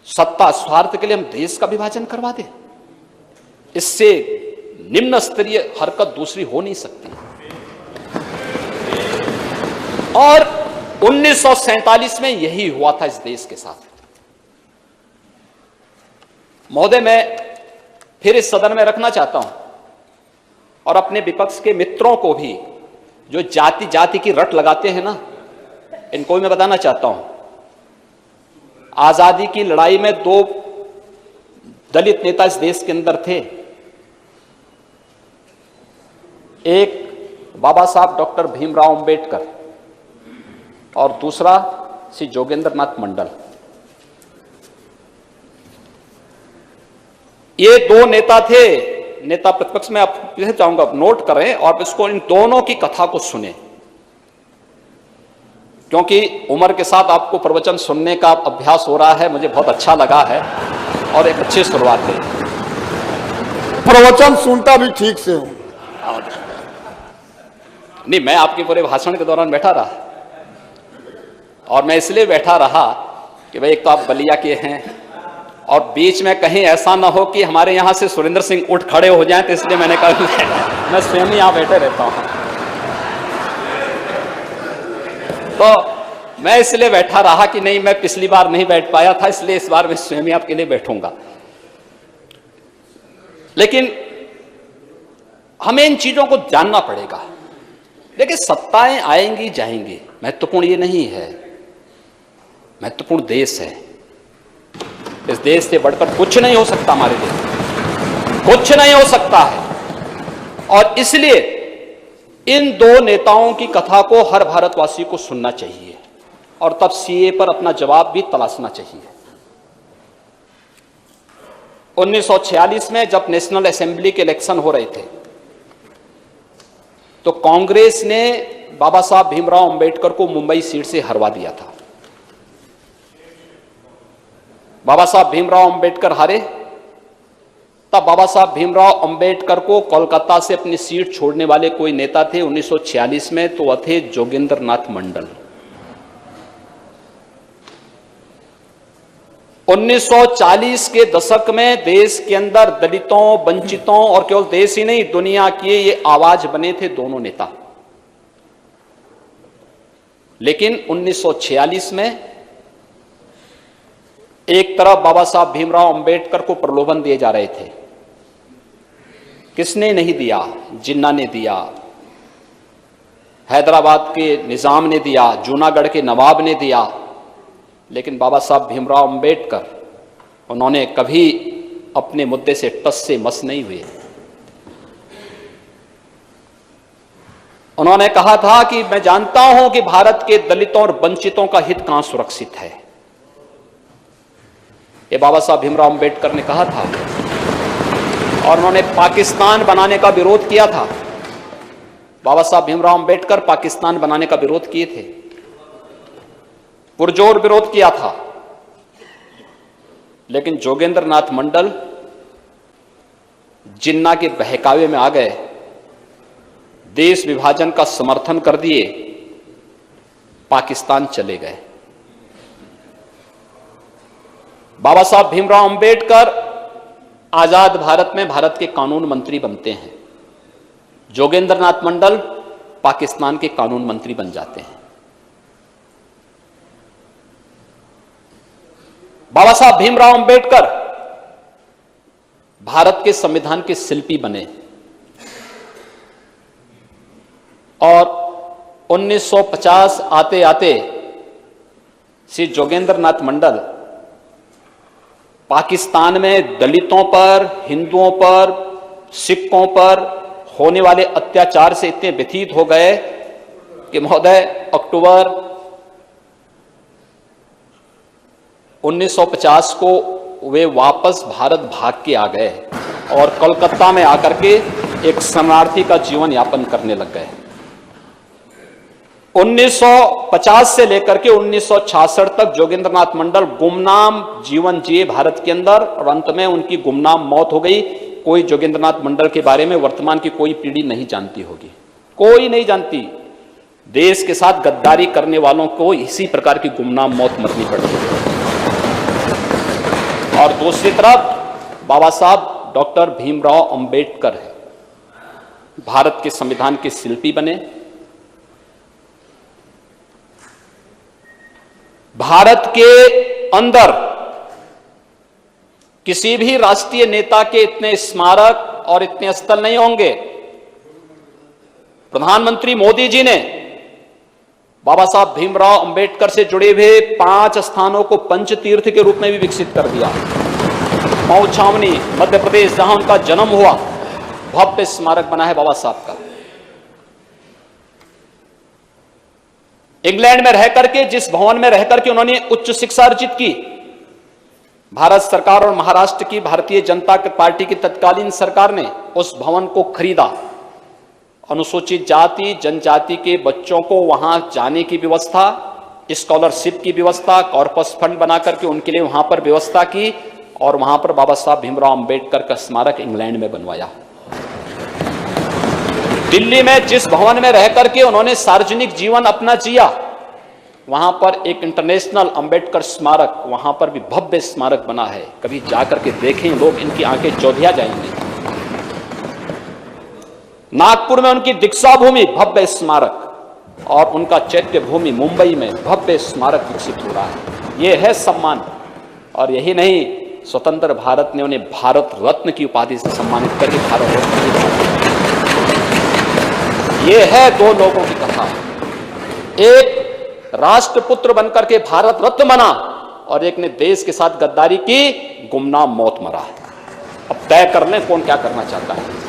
सत्ता स्वार्थ के लिए हम देश का विभाजन करवा दें? इससे निम्न स्तरीय हरकत दूसरी हो नहीं सकती। और 1947 में यही हुआ था इस देश के साथ। महोदय, मैं फिर इस सदन में रखना चाहता हूं और अपने विपक्ष के मित्रों को भी, जो जाति जाति की रट लगाते हैं ना, इनको भी मैं बताना चाहता हूं, आजादी की लड़ाई में 2 दलित नेता इस देश के अंदर थे। एक बाबा साहब डॉक्टर भीमराव अंबेडकर और दूसरा श्री जोगेंद्र नाथ मंडल। ये 2 नेता थे, नेता प्रतिपक्ष में। आप चाहूंगा नोट करें और इसको, इन दोनों की कथा को सुने, क्योंकि उम्र के साथ आपको प्रवचन सुनने का अभ्यास हो रहा है। मुझे बहुत अच्छा लगा है और एक अच्छी शुरुआत है। प्रवचन सुनता भी ठीक से हूं। नहीं, मैं आपके पूरे भाषण के दौरान बैठा रहा, और मैं इसलिए बैठा रहा कि भाई एक तो आप बलिया के हैं और बीच में कहीं ऐसा ना हो कि हमारे यहां से सुरेंद्र सिंह उठ खड़े हो जाएं, तो इसलिए मैंने कहा मैं स्वयं ही यहां बैठे रहता हूं। तो मैं इसलिए बैठा रहा कि नहीं, मैं पिछली बार नहीं बैठ पाया था, इसलिए इस बार मैं स्वयं ही आपके लिए बैठूंगा। लेकिन हमें इन चीजों को जानना पड़ेगा। देखिए, सत्ताएं आएंगी जाएंगी, महत्वपूर्ण ये नहीं है। महत्वपूर्ण देश है। इस देश से बढ़कर कुछ नहीं हो सकता, हमारे लिए कुछ नहीं हो सकता है। और इसलिए इन 2 नेताओं की कथा को हर भारतवासी को सुनना चाहिए और तब सीए पर अपना जवाब भी तलाशना चाहिए। 1946 में जब नेशनल असेंबली के इलेक्शन हो रहे थे, तो कांग्रेस ने बाबा साहब भीमराव अंबेडकर को मुंबई सीट से हरवा दिया था। बाबा साहब भीमराव अंबेडकर हारे। तब बाबा साहब भीमराव अंबेडकर को कोलकाता से अपनी सीट छोड़ने वाले कोई नेता थे 1946 में, तो वह थे जोगेंद्र नाथ मंडल। 1940 के दशक में देश के अंदर दलितों, वंचितों और केवल देश ही नहीं, दुनिया के ये आवाज बने थे दोनों नेता। लेकिन 1946 में एक तरफ बाबा साहब भीमराव अंबेडकर को प्रलोभन दिए जा रहे थे। किसने नहीं दिया? जिन्ना ने दिया, हैदराबाद के निजाम ने दिया, जूनागढ़ के नवाब ने दिया। लेकिन बाबा साहब भीमराव अंबेडकर, उन्होंने कभी अपने मुद्दे से टस से मस नहीं हुए। उन्होंने कहा था कि मैं जानता हूं कि भारत के दलितों और वंचितों का हित कहां सुरक्षित है। ये बाबा साहब भीमराव अंबेडकर ने कहा था। और उन्होंने पाकिस्तान बनाने का विरोध किया था। बाबा साहब भीमराव अंबेडकर पाकिस्तान बनाने का विरोध किए थे, पुरजोर विरोध किया था। लेकिन जोगेंद्र नाथ मंडल जिन्ना के बहकावे में आ गए, देश विभाजन का समर्थन कर दिए, पाकिस्तान चले गए। बाबा साहब भीमराव अंबेडकर आजाद भारत में भारत के कानून मंत्री बनते हैं। जोगेंद्र नाथ मंडल पाकिस्तान के कानून मंत्री बन जाते हैं। बाबा साहब भीमराव अंबेडकर भारत के संविधान के शिल्पी बने और 1950 आते आते श्री जोगेंद्र नाथ मंडल पाकिस्तान में दलितों पर, हिंदुओं पर, सिखों पर होने वाले अत्याचार से इतने व्यथित हो गए कि महोदय अक्टूबर 1950 को वे वापस भारत भाग के आ गए और कोलकाता में आकर के एक शरणार्थी का जीवन यापन करने लग गए। 1950 से लेकर के 1966 तक जोगेंद्र नाथ मंडल गुमनाम जीवन जिए भारत के अंदर और अंत में उनकी गुमनाम मौत हो गई। कोई जोगेंद्र नाथ मंडल के बारे में वर्तमान की कोई पीढ़ी नहीं जानती होगी, कोई नहीं जानती। देश के साथ गद्दारी करने वालों को इसी प्रकार की गुमनाम मौत मरनी पड़ती है। और दूसरी तरफ बाबा साहब डॉक्टर भीमराव अंबेडकर है, भारत के संविधान के शिल्पी बने। भारत के अंदर किसी भी राष्ट्रीय नेता के इतने स्मारक और इतने स्थल नहीं होंगे। प्रधानमंत्री मोदी जी ने बाबा साहब भीमराव अंबेडकर से जुड़े हुए 5 स्थानों को पंचतीर्थ के रूप में भी विकसित कर दिया। मऊ छावनी मध्य प्रदेश, जहां उनका जन्म हुआ, भव्य स्मारक बना है बाबा साहब का। इंग्लैंड में रह करके, जिस भवन में रह करके उन्होंने उच्च शिक्षा अर्जित की, भारत सरकार और महाराष्ट्र की भारतीय जनता पार्टी की तत्कालीन सरकार ने उस भवन को खरीदा। अनुसूचित जाति जनजाति के बच्चों को वहां जाने की व्यवस्था, स्कॉलरशिप की व्यवस्था, कॉर्पस फंड बना करके उनके लिए वहां पर व्यवस्था की और वहां पर बाबा साहब भीमराव अंबेडकर का स्मारक इंग्लैंड में बनवाया। दिल्ली में जिस भवन में रह करके उन्होंने सार्वजनिक जीवन अपना जिया, वहां पर एक इंटरनेशनल अंबेडकर स्मारक, वहां पर भी भव्य स्मारक बना है। कभी जाकर के देखें लोग, इनकी आंखें चौधिया जाएंगी। नागपुर में उनकी दीक्षा भूमि, भव्य स्मारक, और उनका चैत्य भूमि मुंबई में भव्य स्मारक विकसित हो रहा है। यह है सम्मान। और यही नहीं, स्वतंत्र भारत ने उन्हें भारत रत्न की उपाधि से सम्मानित करके भारत रत्न की। यह है दो लोगों की कथा। एक राष्ट्रपुत्र बनकर के भारत रत्न बना और एक ने देश के साथ गद्दारी की, गुमनाम मौत मरा। अब तय कर लें कौन क्या करना चाहता है।